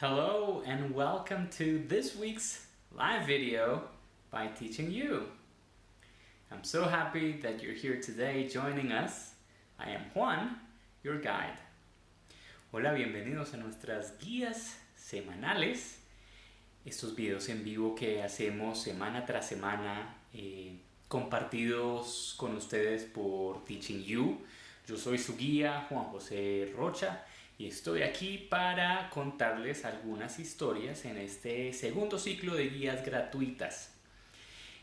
Hello and welcome to this week's live video by Teaching You. I'm so happy that you're here today joining us. I am Juan, your guide. Hola, bienvenidos a nuestras guías semanales. Estos videos en vivo que hacemos semana tras semana, compartidos con ustedes por Teaching You. Yo soy su guía, Juan José Rocha, y estoy aquí para contarles algunas historias en este segundo ciclo de guías gratuitas.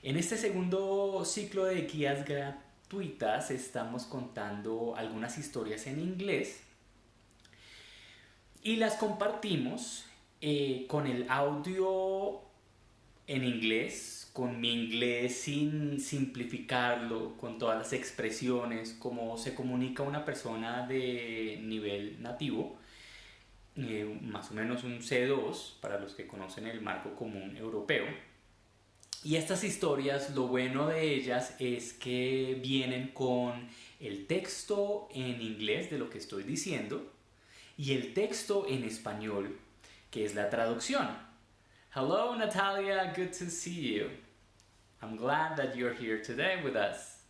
En este segundo ciclo de guías gratuitas estamos contando algunas historias en inglés y las compartimos con el audio en inglés, con mi inglés sin simplificarlo, con todas las expresiones, como se comunica una persona de nivel nativo, más o menos un C2 para los que conocen el marco común europeo. Y estas historias, lo bueno de ellas es que vienen con el texto en inglés de lo que estoy diciendo y el texto en español, que es la traducción. Hello Natalia, good to see you. I'm glad that you're here today with us.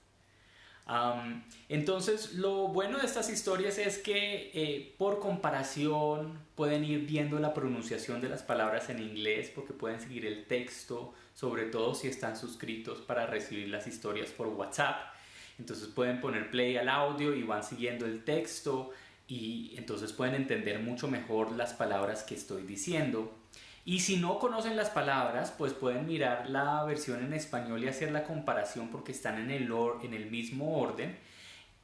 Entonces, lo bueno de estas historias es que por comparación pueden ir viendo la pronunciación de las palabras en inglés porque pueden seguir el texto, sobre todo si están suscritos para recibir las historias por WhatsApp. Entonces pueden poner play al audio y van siguiendo el texto y entonces pueden entender mucho mejor las palabras que estoy diciendo. Y si no conocen las palabras, pues pueden mirar la versión en español y hacer la comparación porque están en el mismo orden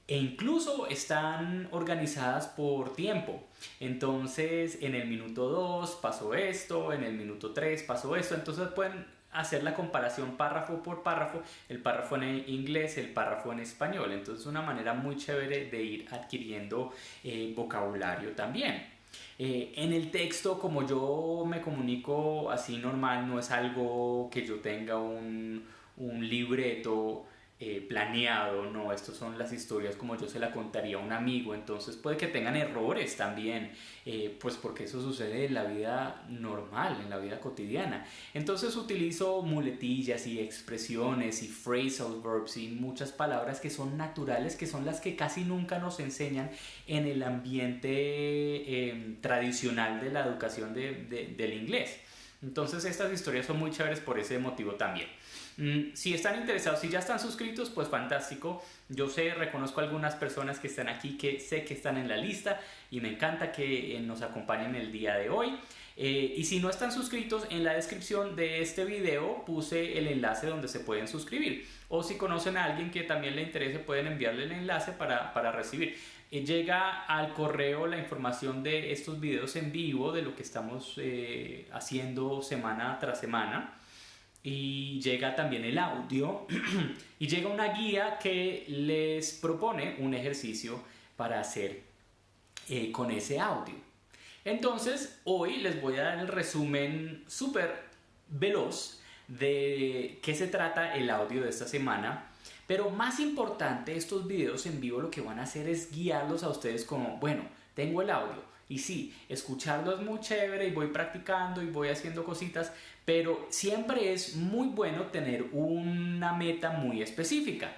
e incluso están organizadas por tiempo. Entonces, en el minuto 2 pasó esto, en el minuto 3 pasó esto, entonces pueden hacer la comparación párrafo por párrafo, el párrafo en inglés, el párrafo en español. Entonces, es una manera muy chévere de ir adquiriendo vocabulario también. En el texto, como yo me comunico así normal, no es algo que yo tenga un libreto planeado, no, estas son las historias como yo se la contaría a un amigo, entonces puede que tengan errores también, pues porque eso sucede en la vida normal, en la vida cotidiana. Entonces utilizo muletillas y expresiones y phrasal verbs y muchas palabras que son naturales, que son las que casi nunca nos enseñan en el ambiente tradicional de la educación del inglés. Entonces estas historias son muy chéveres por ese motivo también. Si están interesados, si ya están suscritos, pues fantástico. Yo reconozco algunas personas que están aquí que sé que están en la lista y me encanta que nos acompañen el día de hoy. Y si no están suscritos, en la descripción de este video puse el enlace donde se pueden suscribir. O si conocen a alguien que también le interese, pueden enviarle el enlace para recibir. Llega al correo la información de estos videos en vivo, de lo que estamos haciendo semana tras semana. Y llega también el audio y llega una guía que les propone un ejercicio para hacer con ese audio. Entonces hoy les voy a dar el resumen súper veloz de qué se trata el audio de esta semana. Pero más importante, estos videos en vivo lo que van a hacer es guiarlos a ustedes como, bueno, tengo el audio y sí, escucharlo es muy chévere y voy practicando y voy haciendo cositas, pero siempre es muy bueno tener una meta muy específica.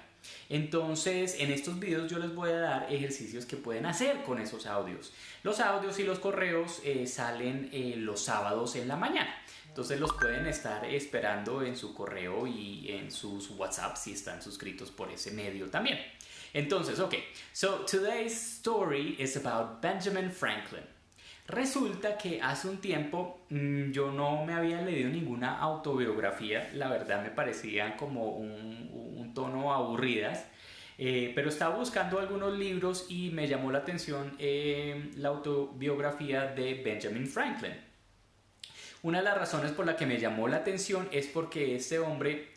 Entonces, en estos videos yo les voy a dar ejercicios que pueden hacer con esos audios. Los audios y los correos salen los sábados en la mañana. Entonces los pueden estar esperando en su correo y en sus WhatsApp si están suscritos por ese medio también. Entonces, so today's story is about Benjamin Franklin. Resulta que hace un tiempo yo no me había leído ninguna autobiografía, la verdad me parecían como un tono aburridas, pero estaba buscando algunos libros y me llamó la atención la autobiografía de Benjamin Franklin. Una de las razones por la que me llamó la atención es porque este hombre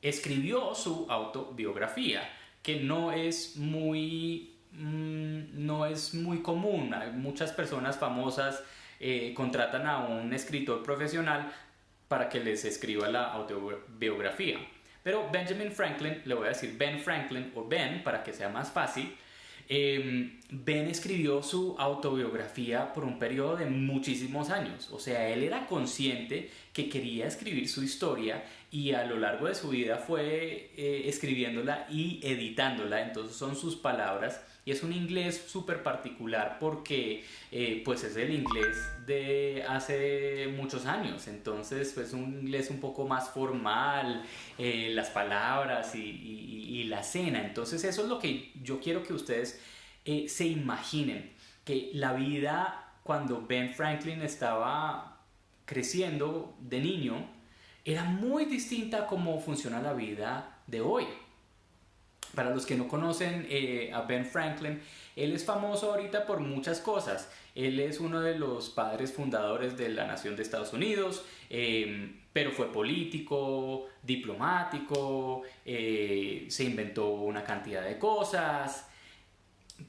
escribió su autobiografía, que no es muy común. Muchas personas famosas contratan a un escritor profesional para que les escriba la autobiografía. Pero Benjamin Franklin, le voy a decir Ben Franklin o Ben para que sea más fácil, Ben escribió su autobiografía por un periodo de muchísimos años. O sea, él era consciente que quería escribir su historia y a lo largo de su vida fue escribiéndola y editándola. Entonces son sus palabras y es un inglés súper particular porque pues es el inglés de hace muchos años. Entonces pues un inglés un poco más formal, las palabras y la cena. Entonces eso es lo que yo quiero que ustedes se imaginen, que la vida cuando Ben Franklin estaba creciendo de niño era muy distinta a cómo funciona la vida de hoy. Para los que no conocen a Ben Franklin, él es famoso ahorita por muchas cosas. Él es uno de los padres fundadores de la nación de Estados Unidos, pero fue político, diplomático, se inventó una cantidad de cosas.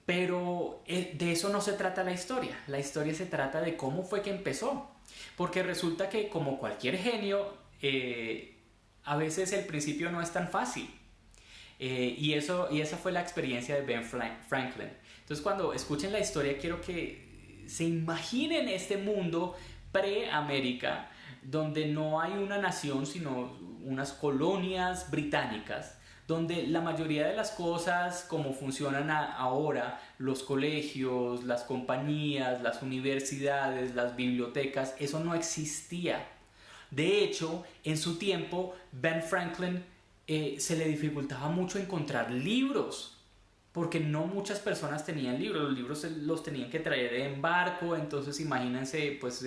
Pero de eso no se trata la historia. La historia se trata de cómo fue que empezó. Porque resulta que como cualquier genio, a veces el principio no es tan fácil. Y esa fue la experiencia de Ben Franklin. Entonces cuando escuchen la historia quiero que se imaginen este mundo pre-América, donde no hay una nación sino unas colonias británicas, donde la mayoría de las cosas como funcionan ahora, los colegios, las compañías, las universidades, las bibliotecas, eso no existía. De hecho, en su tiempo, Ben Franklin se le dificultaba mucho encontrar libros, porque no muchas personas tenían libros, los libros los tenían que traer en barco, entonces imagínense, pues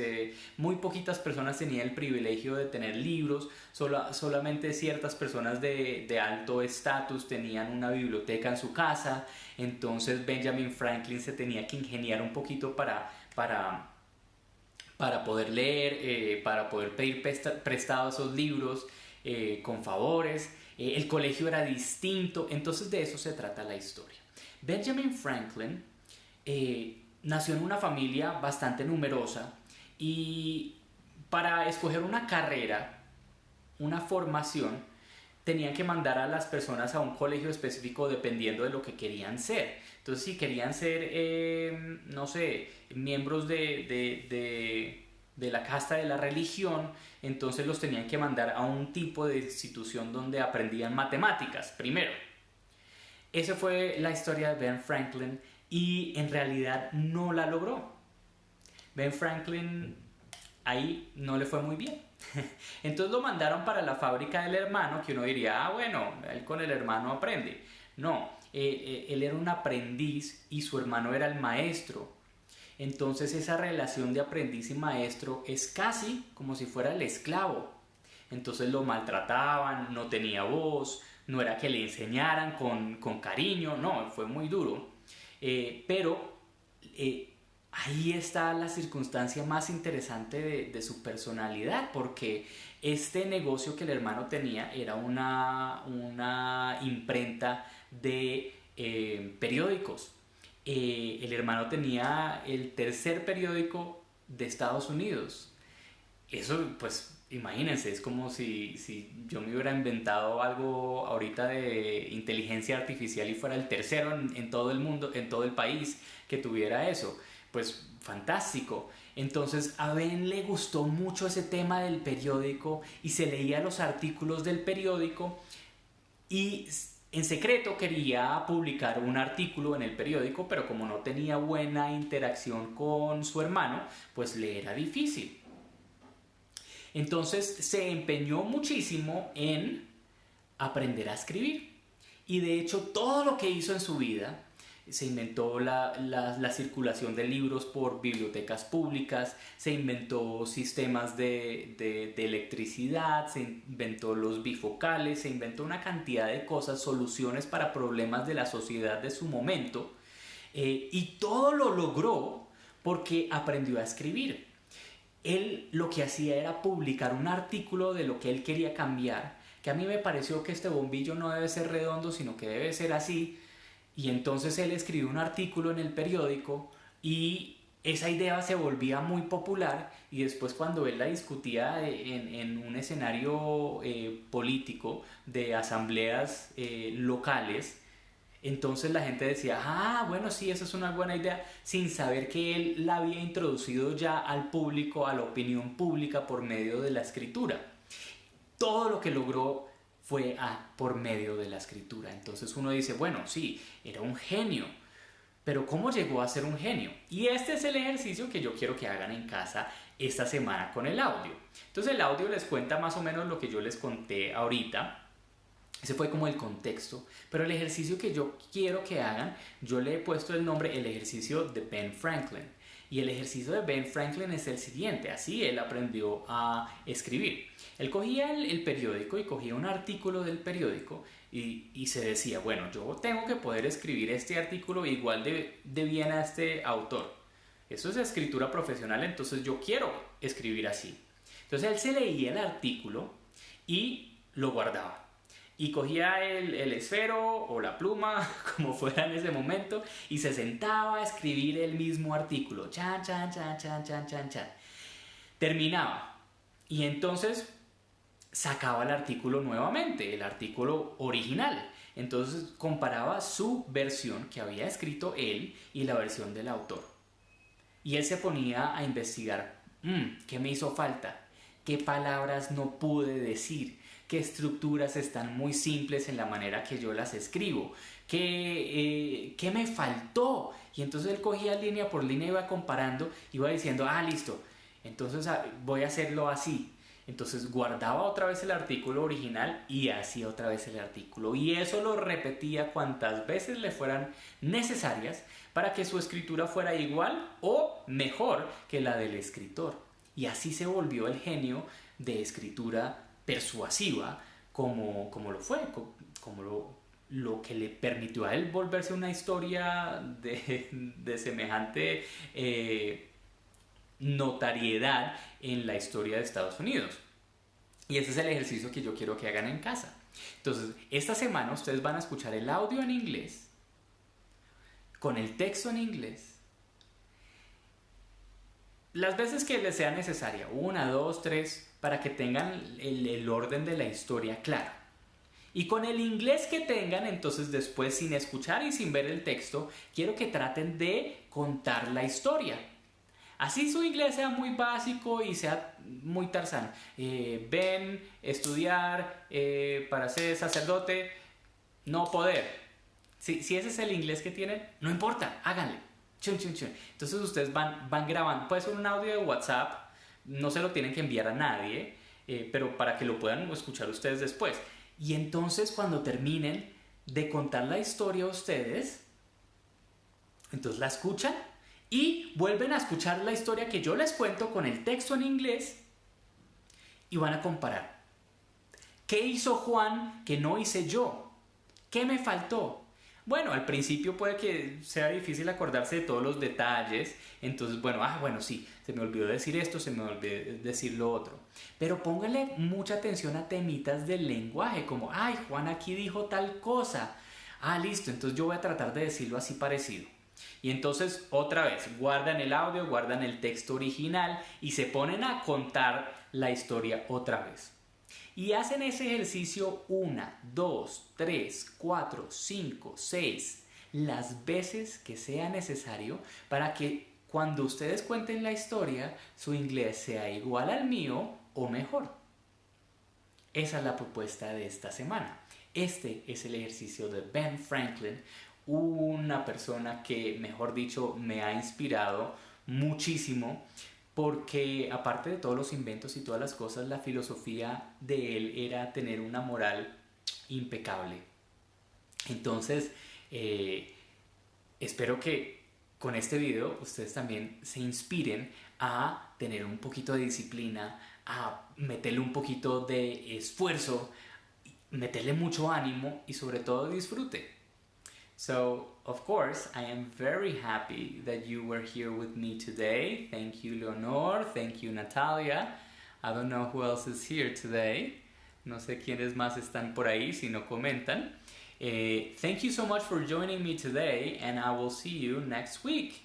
muy poquitas personas tenían el privilegio de tener libros, solamente ciertas personas de alto estatus tenían una biblioteca en su casa, entonces Benjamin Franklin se tenía que ingeniar un poquito para poder leer, para poder pedir prestados esos libros con favores. El colegio era distinto, entonces de eso se trata la historia. Benjamin Franklin nació en una familia bastante numerosa y para escoger una carrera, una formación, tenían que mandar a las personas a un colegio específico dependiendo de lo que querían ser. Entonces si querían ser, no sé, miembros de la casta de la religión, entonces los tenían que mandar a un tipo de institución donde aprendían matemáticas primero. Esa fue la historia de Ben Franklin y en realidad no la logró. Ben Franklin ahí no le fue muy bien. Entonces lo mandaron para la fábrica del hermano, que uno diría, bueno, él con el hermano aprende. No, él era un aprendiz y su hermano era el maestro. Entonces esa relación de aprendiz y maestro es casi como si fuera el esclavo. Entonces lo maltrataban, no tenía voz, no era que le enseñaran con cariño, no, fue muy duro. Pero ahí está la circunstancia más interesante de su personalidad, porque este negocio que el hermano tenía era una imprenta de periódicos. El hermano tenía el tercer periódico de Estados Unidos. Eso, pues, imagínense, es como si yo me hubiera inventado algo ahorita de inteligencia artificial y fuera el tercero en todo el mundo, en todo el país que tuviera eso. Pues, fantástico. Entonces a Ben le gustó mucho ese tema del periódico y se leía los artículos del periódico y en secreto quería publicar un artículo en el periódico, pero como no tenía buena interacción con su hermano, pues le era difícil. Entonces se empeñó muchísimo en aprender a escribir. Y de hecho todo lo que hizo en su vida, se inventó la circulación de libros por bibliotecas públicas, se inventó sistemas de electricidad, se inventó los bifocales, se inventó una cantidad de cosas, soluciones para problemas de la sociedad de su momento, y todo lo logró porque aprendió a escribir. Él lo que hacía era publicar un artículo de lo que él quería cambiar, que a mí me pareció que este bombillo no debe ser redondo, sino que debe ser así, y entonces él escribió un artículo en el periódico y esa idea se volvía muy popular, y después cuando él la discutía en un escenario político de asambleas locales, Entonces la gente decía, ah, bueno, sí, esa es una buena idea, sin saber que él la había introducido ya al público, a la opinión pública por medio de la escritura. Todo lo que logró fue por medio de la escritura. Entonces uno dice, bueno, sí, era un genio, pero ¿cómo llegó a ser un genio? Y este es el ejercicio que yo quiero que hagan en casa esta semana con el audio. Entonces el audio les cuenta más o menos lo que yo les conté ahorita. Ese fue como el contexto, pero el ejercicio que yo quiero que hagan, yo le he puesto el nombre el ejercicio de Ben Franklin. Y el ejercicio de Ben Franklin es el siguiente, así él aprendió a escribir. Él cogía el periódico y cogía un artículo del periódico y se decía, bueno, yo tengo que poder escribir este artículo igual de bien a este autor. Eso es escritura profesional, entonces yo quiero escribir así. Entonces él se leía el artículo y lo guardaba. Y cogía el esfero o la pluma, como fuera en ese momento, y se sentaba a escribir el mismo artículo. Chan, chan, chan, chan, chan, chan, chan. Terminaba. Y entonces sacaba el artículo nuevamente, el artículo original. Entonces comparaba su versión que había escrito él y la versión del autor. Y él se ponía a investigar, ¿qué me hizo falta? ¿Qué palabras no pude decir? ¿Qué estructuras están muy simples en la manera que yo las escribo? ¿Qué me faltó? Y entonces él cogía línea por línea, iba comparando, iba diciendo, listo, entonces voy a hacerlo así. Entonces guardaba otra vez el artículo original y hacía otra vez el artículo. Y eso lo repetía cuantas veces le fueran necesarias para que su escritura fuera igual o mejor que la del escritor. Y así se volvió el genio de escritura persuasiva como lo fue, como lo que le permitió a él volverse una historia de semejante notariedad en la historia de Estados Unidos. Y ese es el ejercicio que yo quiero que hagan en casa. Entonces, esta semana ustedes van a escuchar el audio en inglés, con el texto en inglés, las veces que les sea necesaria, 1, 2, 3, para que tengan el orden de la historia claro. Y con el inglés que tengan, entonces después, sin escuchar y sin ver el texto, quiero que traten de contar la historia. Así su inglés sea muy básico y sea muy Tarzán. Ven, estudiar, para ser sacerdote, no poder. Si ese es el inglés que tienen, no importa, háganle. Chun, chun, chun. Entonces ustedes van grabando. Puede ser un audio de WhatsApp, no se lo tienen que enviar a nadie, pero para que lo puedan escuchar ustedes después. Y entonces cuando terminen de contar la historia a ustedes, entonces la escuchan y vuelven a escuchar la historia que yo les cuento con el texto en inglés y van a comparar. ¿Qué hizo Juan que no hice yo? ¿Qué me faltó? Bueno, al principio puede que sea difícil acordarse de todos los detalles, entonces bueno, sí, se me olvidó decir esto, se me olvidó decir lo otro. Pero pónganle mucha atención a temitas del lenguaje, como, Juan aquí dijo tal cosa. Listo, entonces yo voy a tratar de decirlo así parecido. Y entonces otra vez, guardan el audio, guardan el texto original y se ponen a contar la historia otra vez. Y hacen ese ejercicio 1, 2, 3, 4, 5, 6, las veces que sea necesario para que cuando ustedes cuenten la historia, su inglés sea igual al mío o mejor. Esa es la propuesta de esta semana. Este es el ejercicio de Ben Franklin, una persona que, mejor dicho, me ha inspirado muchísimo. Porque aparte de todos los inventos y todas las cosas, la filosofía de él era tener una moral impecable. Entonces, espero que con este video ustedes también se inspiren a tener un poquito de disciplina, a meterle un poquito de esfuerzo, meterle mucho ánimo y sobre todo disfrute. So, of course, I am very happy that you were here with me today. Thank you, Leonor. Thank you, Natalia. I don't know who else is here today. No sé quiénes más están por ahí, si no comentan. Thank you so much for joining me today, and I will see you next week.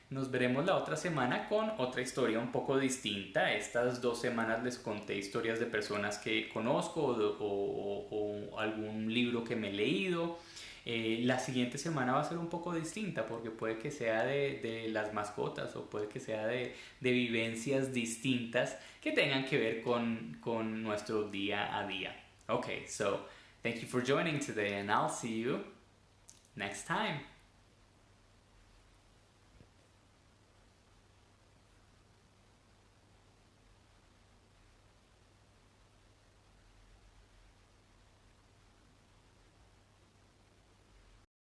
Nos veremos la otra semana con otra historia un poco distinta. Estas 2 semanas les conté historias de personas que conozco o algún libro que me he leído. La siguiente semana va a ser un poco distinta porque puede que sea de las mascotas o puede que sea de vivencias distintas que tengan que ver con nuestro día a día. Okay, so thank you for joining today and I'll see you next time.